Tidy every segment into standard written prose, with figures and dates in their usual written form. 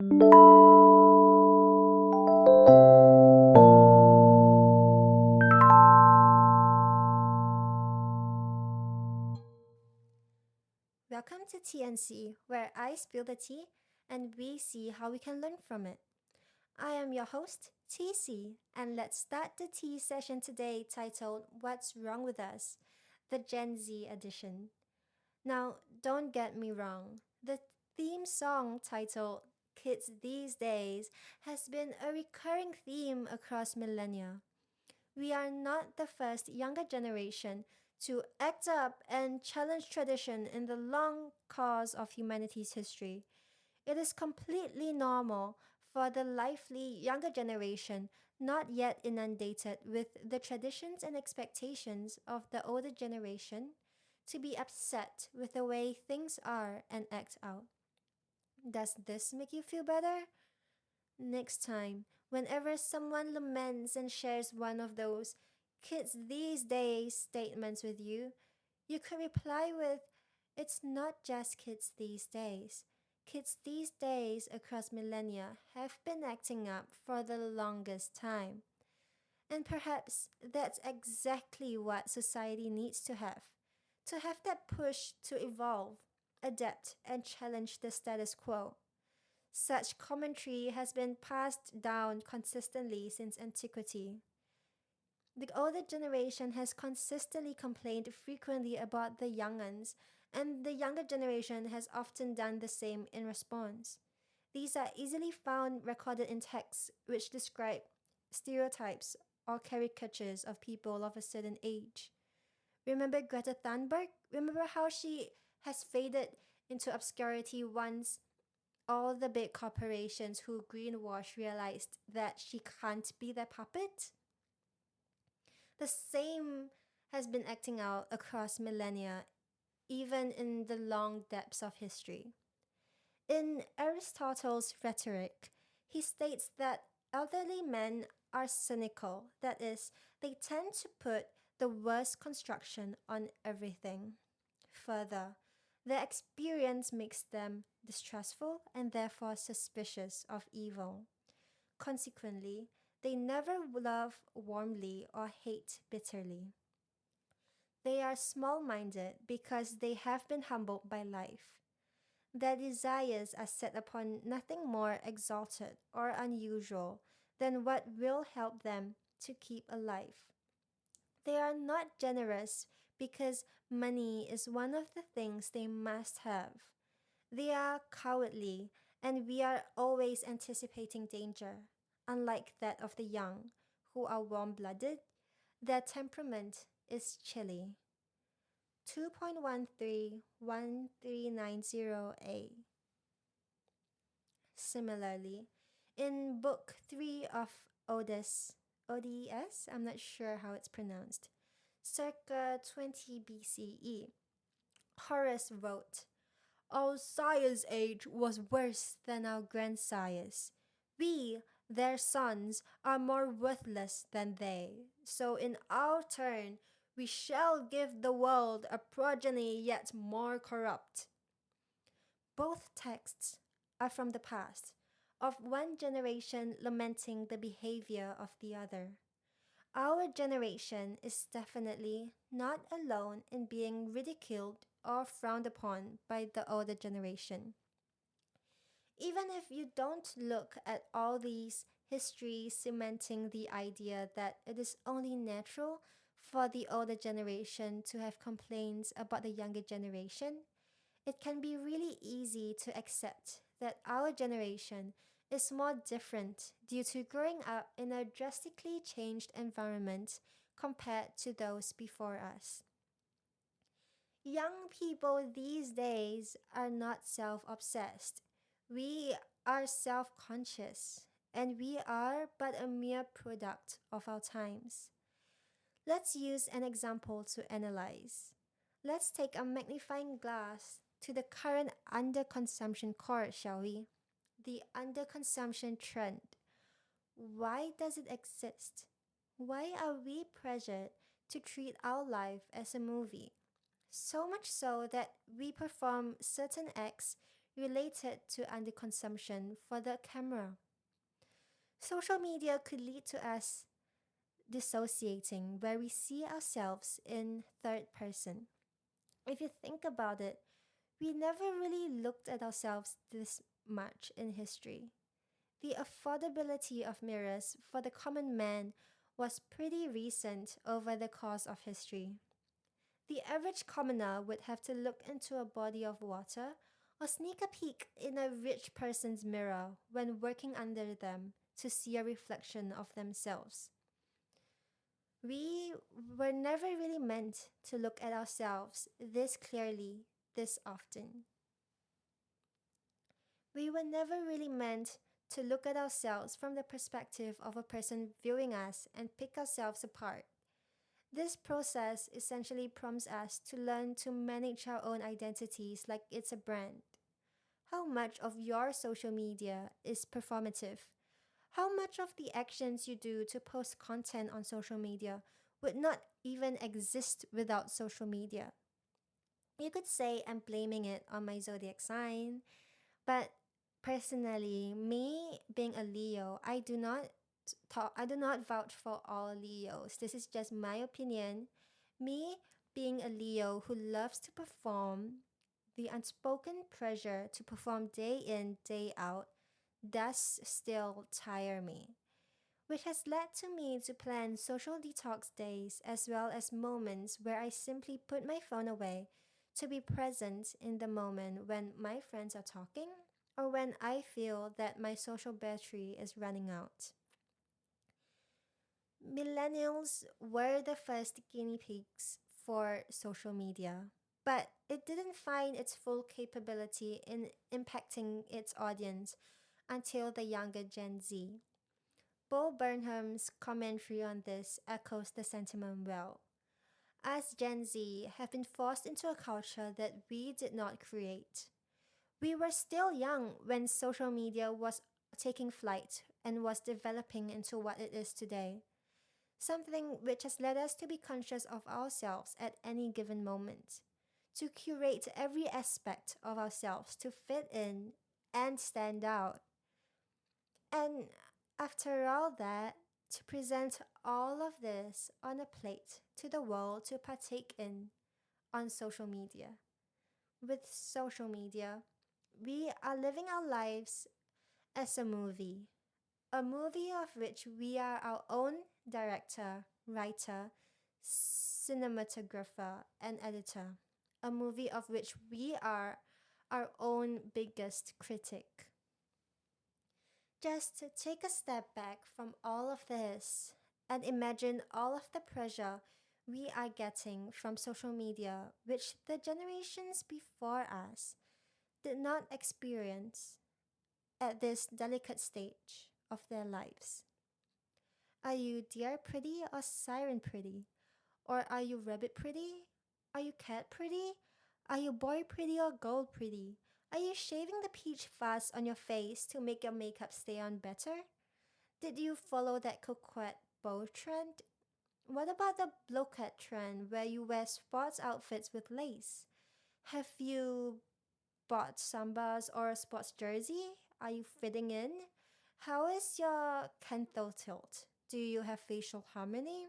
Welcome to TNC, where I spill the tea and we see how we can learn from it. I am your host, TeaSea, and let's start the tea session today titled What's Wrong with Us? The Gen Z edition. Now, don't get me wrong, the theme song titled Kids These Days has been a recurring theme across millennia. We are not the first younger generation to act up and challenge tradition in the long course of humanity's history. It is completely normal for the lively younger generation, not yet inundated with the traditions and expectations of the older generation, to be upset with the way things are and act out. Does this make you feel better? Next time, whenever someone laments and shares one of those kids these days statements with you, you could reply with, it's not just kids these days. Kids these days across millennia have been acting up for the longest time. And perhaps that's exactly what society needs to have. To have that push to evolve, adapt, and challenge the status quo. Such commentary has been passed down consistently since antiquity. The older generation has consistently complained frequently about the younguns, and the younger generation has often done the same in response. These are easily found recorded in texts which describe stereotypes or caricatures of people of a certain age. Remember Greta Thunberg? Remember how she has faded into obscurity once all the big corporations who greenwash realized that she can't be their puppet? The same has been acting out across millennia, even in the long depths of history. In Aristotle's Rhetoric, he states that elderly men are cynical, that is, they tend to put the worst construction on everything. Further, their experience makes them distrustful and therefore suspicious of evil. Consequently, they never love warmly or hate bitterly. They are small minded because they have been humbled by life. Their desires are set upon nothing more exalted or unusual than what will help them to keep alive. They are not generous because money is one of the things they must have. They are cowardly, and we are always anticipating danger. Unlike that of the young, who are warm blooded, their temperament is chilly. 2.131390A. Similarly, in Book 3 of ODS, I'm not sure how it's pronounced, circa 20 BCE, Horace wrote, our sire's age was worse than our grandsires. We, their sons, are more worthless than they. So in our turn, we shall give the world a progeny yet more corrupt. Both texts are from the past, of one generation lamenting the behavior of the other. Our generation is definitely not alone in being ridiculed or frowned upon by the older generation. Even if you don't look at all these histories cementing the idea that it is only natural for the older generation to have complaints about the younger generation, it can be really easy to accept that our generation is more different due to growing up in a drastically changed environment compared to those before us. Young people these days are not self obsessed. We are self conscious, and we are but a mere product of our times. Let's use an example to analyze. Let's take a magnifying glass to the current underconsumption course, shall we? The underconsumption trend. Why does it exist? Why are we pressured to treat our life as a movie? So much so that we perform certain acts related to underconsumption for the camera. Social media could lead to us dissociating, where we see ourselves in third person. If you think about it, we never really looked at ourselves this much in history. The affordability of mirrors for the common man was pretty recent over the course of history. The average commoner would have to look into a body of water or sneak a peek in a rich person's mirror when working under them to see a reflection of themselves. We were never really meant to look at ourselves this clearly, this often. We were never really meant to look at ourselves from the perspective of a person viewing us and pick ourselves apart. This process essentially prompts us to learn to manage our own identities like it's a brand. How much of your social media is performative? How much of the actions you do to post content on social media would not even exist without social media? You could say I'm blaming it on my zodiac sign, but personally, me being a Leo, I do not vouch for all Leos. This is just my opinion. Me being a Leo who loves to perform, the unspoken pressure to perform day in, day out does still tire me, which has led to me to plan social detox days as well as moments where I simply put my phone away to be present in the moment when my friends are talking or when I feel that my social battery is running out. Millennials were the first guinea pigs for social media, but it didn't find its full capability in impacting its audience until the younger Gen Z. Bo Burnham's commentary on this echoes the sentiment well. Us Gen Z have been forced into a culture that we did not create. We were still young when social media was taking flight and was developing into what it is today, something which has led us to be conscious of ourselves at any given moment, to curate every aspect of ourselves to fit in and stand out. And after all that, to present all of this on a plate to the world to partake in on social media. With social media, we are living our lives as a movie of which we are our own director, writer, cinematographer, and editor, a movie of which we are our own biggest critic. Just to take a step back from all of this and imagine all of the pressure we are getting from social media, which the generations before us did not experience at this delicate stage of their lives. Are you deer pretty or siren pretty? Or are you rabbit pretty? Are you cat pretty? Are you boy pretty or girl pretty? Are you shaving the peach fuzz on your face to make your makeup stay on better? Did you follow that coquette bow trend? What about the bloquette trend where you wear sports outfits with lace? Have you bought sambas or a sports jersey? Are you fitting in? How is your canthal tilt? Do you have facial harmony?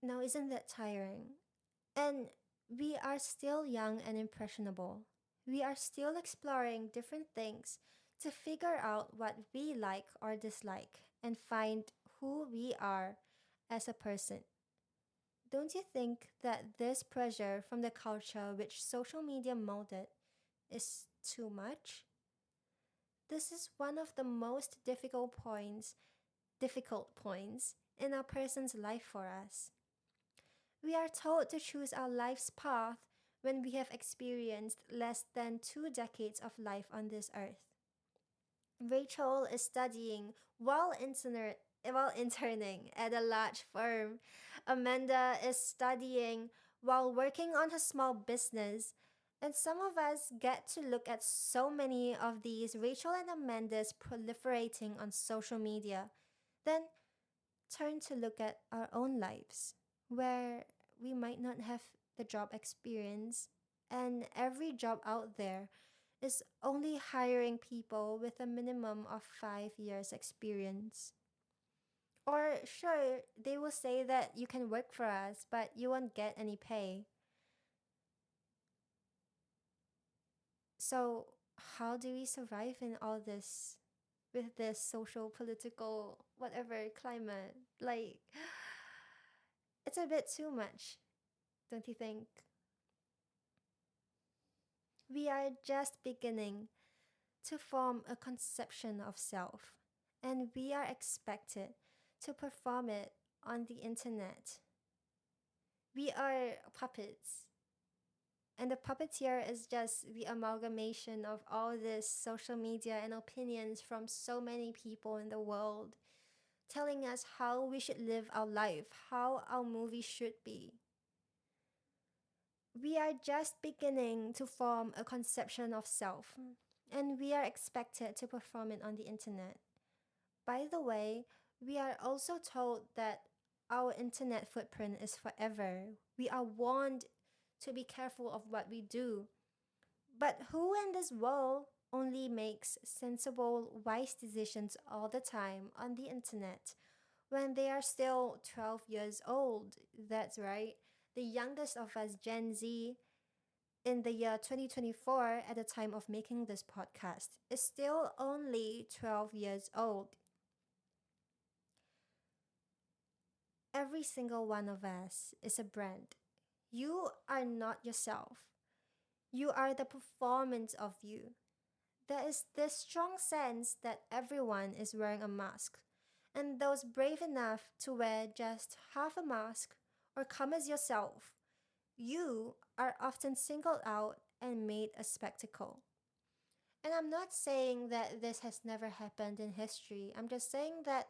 Now, isn't that tiring? And we are still young and impressionable. We are still exploring different things to figure out what we like or dislike and find who we are as a person. Don't you think that this pressure from the culture which social media molded is too much? This is one of the most difficult points in a person's life for us. We are told to choose our life's path when we have experienced less than 2 decades of life on this earth. Rachel is studying while interning at a large firm. Amanda is studying while working on her small business. And some of us get to look at so many of these Rachel and Amandas proliferating on social media, then turn to look at our own lives, where we might not have the job experience and every job out there is only hiring people with a minimum of 5 years experience. Or sure, they will say that you can work for us, but you won't get any pay. So, how do we survive in all this with this social, political, whatever climate? Like, it's a bit too much, don't you think? We are just beginning to form a conception of self, and we are expected to perform it on the internet. We are puppets, and the puppeteer is just the amalgamation of all this social media and opinions from so many people in the world, telling us how we should live our life, how our movie should be. We are just beginning to form a conception of self, and we are expected to perform it on the internet. By the way, we are also told that our internet footprint is forever. We are warned to be careful of what we do. But who in this world only makes sensible, wise decisions all the time on the internet when they are still 12 years old? That's right. The youngest of us, Gen Z, in the year 2024, at the time of making this podcast, is still only 12 years old. Every single one of us is a brand. You are not yourself. You are the performance of you. There is this strong sense that everyone is wearing a mask, and those brave enough to wear just half a mask or come as yourself, you are often singled out and made a spectacle. And I'm not saying that this has never happened in history. I'm just saying that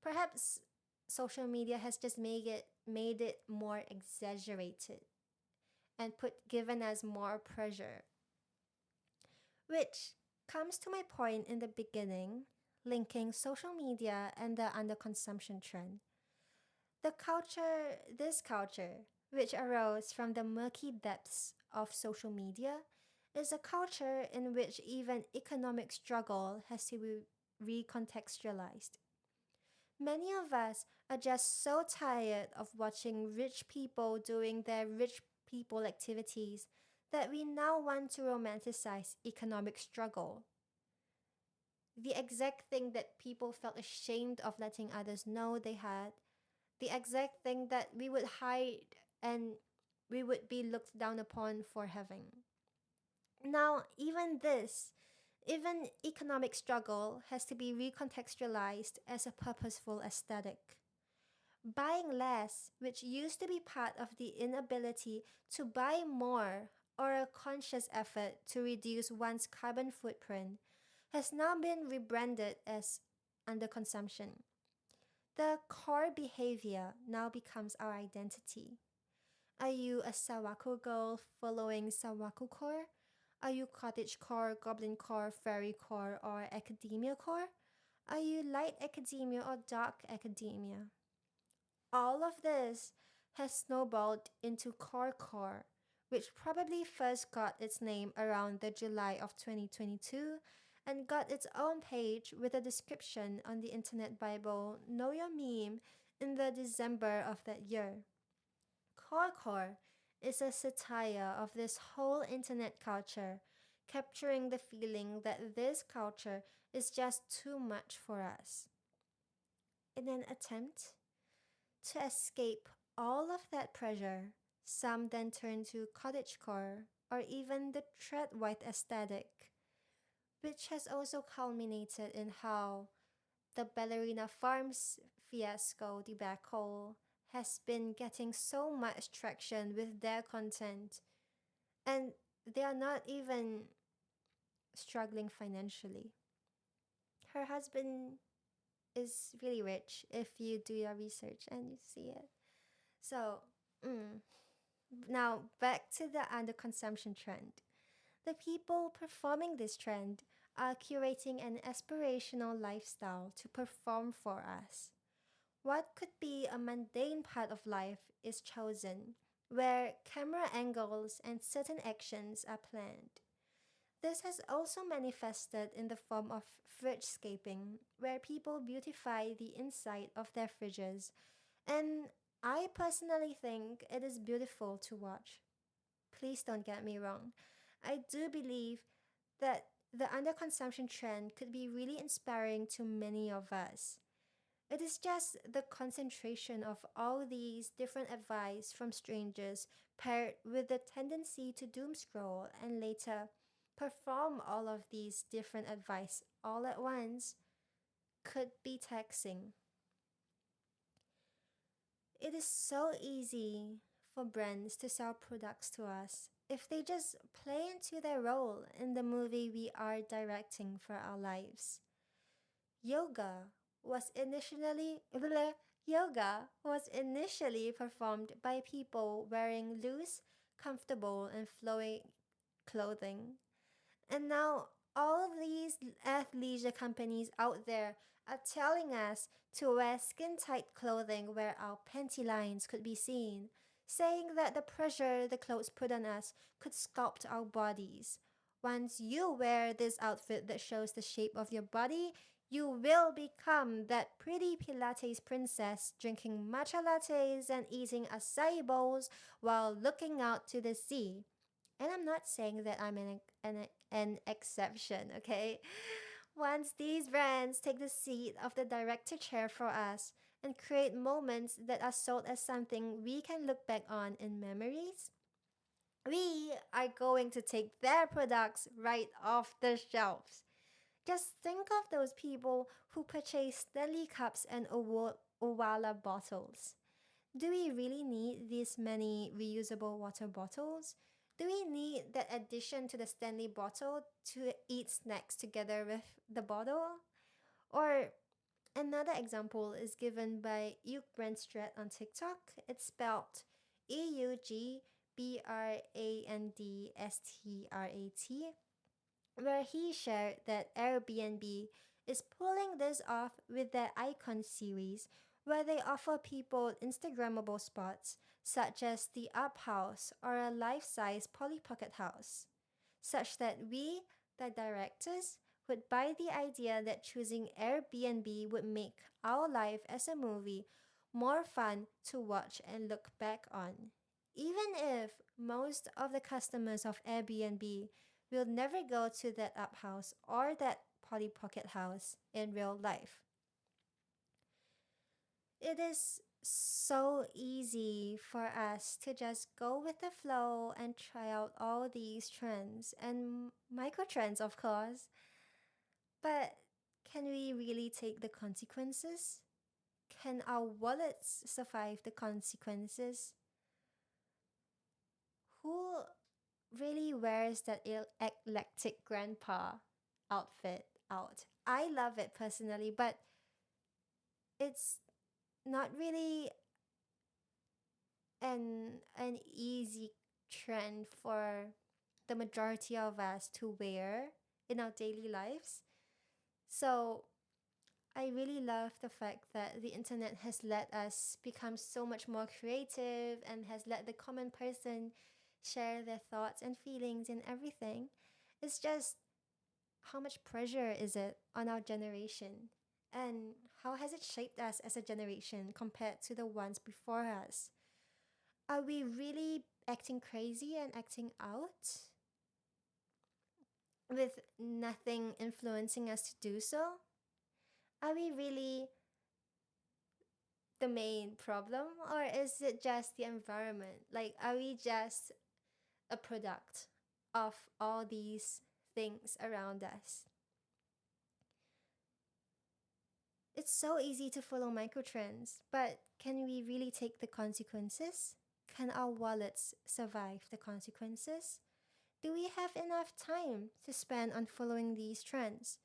perhaps social media has just made it more exaggerated and put given us more pressure. Which comes to my point in the beginning, linking social media and the underconsumption trend. This culture, which arose from the murky depths of social media, is a culture in which even economic struggle has to be recontextualized. Many of us are just so tired of watching rich people doing their rich people activities that we now want to romanticize economic struggle. The exact thing that people felt ashamed of letting others know they had, the exact thing that we would hide and we would be looked down upon for having. Now, even economic struggle has to be recontextualized as a purposeful aesthetic. Buying less, which used to be part of the inability to buy more or a conscious effort to reduce one's carbon footprint, has now been rebranded as underconsumption. The core behavior now becomes our identity. Are you a Sawaku girl following Sawaku core? Are you cottage core, goblin core, fairy core, or academia core? Are you light academia or dark academia? All of this has snowballed into core, which probably first got its name around the July of 2022 and got its own page with a description on the Internet Bible Know Your Meme in the December of that year. Core is a satire of this whole internet culture, capturing the feeling that this culture is just too much for us. In an attempt to escape all of that pressure, some then turn to cottagecore or even the tread white aesthetic, which has also culminated in how the Ballerina Farms fiasco debacle has been getting so much traction with their content, and they are not even struggling financially. Her husband is really rich if you do your research and you see it. So, now back to the underconsumption trend. The people performing this trend are curating an aspirational lifestyle to perform for us. What could be a mundane part of life is chosen, where camera angles and certain actions are planned. This has also manifested in the form of fridgescaping, where people beautify the inside of their fridges, and I personally think it is beautiful to watch. Please don't get me wrong. I do believe that the underconsumption trend could be really inspiring to many of us. It is just the concentration of all these different advice from strangers paired with the tendency to doom scroll and later perform all of these different advice all at once could be taxing. It is so easy for brands to sell products to us if they just play into their role in the movie we are directing for our lives. Yoga was initially yoga was initially performed by people wearing loose, comfortable and flowing clothing. And now all these athleisure companies out there are telling us to wear skin-tight clothing where our panty lines could be seen, saying that the pressure the clothes put on us could sculpt our bodies. Once you wear this outfit that shows the shape of your body, you will become that pretty Pilates princess drinking matcha lattes and eating acai bowls while looking out to the sea. And I'm not saying that I'm an exception, okay? Once these brands take the seat of the director chair for us and create moments that are sold as something we can look back on in memories, we are going to take their products right off the shelves. Just think of those people who purchase Stanley cups and Owala bottles. Do we really need this many reusable water bottles? Do we need that addition to the Stanley bottle to eat snacks together with the bottle? Or another example is given by Eugh Brandstrat on TikTok. It's spelled EUGBRANDSTRAT, where he shared that Airbnb is pulling this off with their Icon series, where they offer people Instagrammable spots such as the Up House or a life size Polly Pocket house, such that we, the directors, would buy the idea that choosing Airbnb would make our life as a movie more fun to watch and look back on. Even if most of the customers of Airbnb will never go to that up house or that Polly Pocket house in real life. It is so easy for us to just go with the flow and try out all these trends and micro trends, of course. But can we really take the consequences? Can our wallets survive the consequences? Who really wears that eclectic grandpa outfit out? I love it personally, but it's not really an easy trend for the majority of us to wear in our daily lives. So I really love the fact that the internet has let us become so much more creative and has let the common person share their thoughts and feelings and everything. It's just how much pressure is it on our generation? And how has it shaped us as a generation compared to the ones before us? Are we really acting crazy and acting out with nothing influencing us to do so? Are we really the main problem, or is it just the environment? Like, are we just a product of all these things around us? It's so easy to follow microtrends, but can we really take the consequences? Can our wallets survive the consequences? Do we have enough time to spend on following these trends?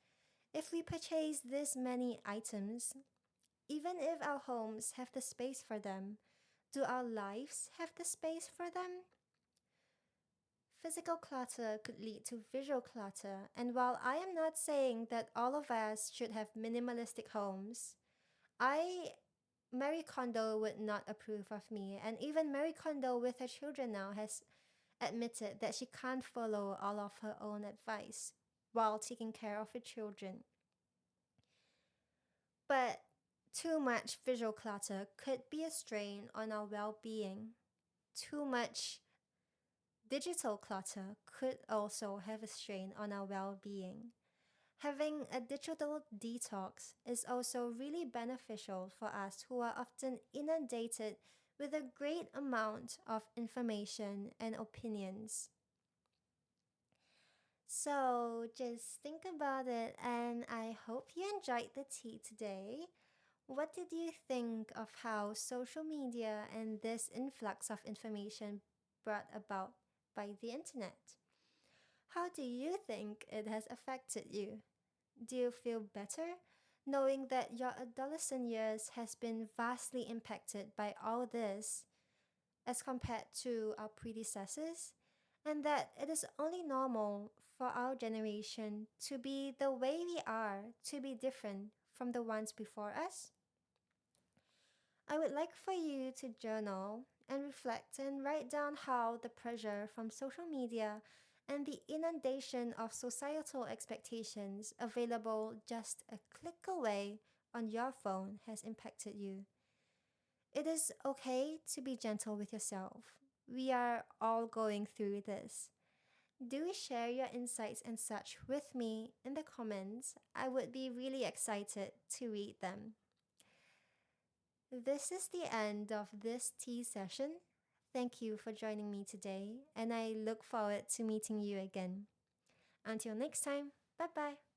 If we purchase this many items, even if our homes have the space for them, do our lives have the space for them? Physical clutter could lead to visual clutter, and while I am not saying that all of us should have minimalistic homes, I Marie Kondo would not approve of me, and even Marie Kondo with her children now has admitted that she can't follow all of her own advice while taking care of her children. But too much visual clutter could be a strain on our well being. Too much digital clutter could also have a strain on our well being. Having a digital detox is also really beneficial for us who are often inundated with a great amount of information and opinions. So just think about it, and I hope you enjoyed the tea today. What did you think of how social media and this influx of information brought about by the internet? How do you think it has affected you? Do you feel better knowing that your adolescent years has been vastly impacted by all this as compared to our predecessors, and that it is only normal for our generation to be the way we are, to be different from the ones before us? I would like for you to journal and reflect and write down how the pressure from social media and the inundation of societal expectations available just a click away on your phone has impacted you. It is okay to be gentle with yourself. We are all going through this. Do share your insights and such with me in the comments. I would be really excited to read them. This is the end of this tea session. Thank you for joining me today, and I look forward to meeting you again. Until next time, bye bye.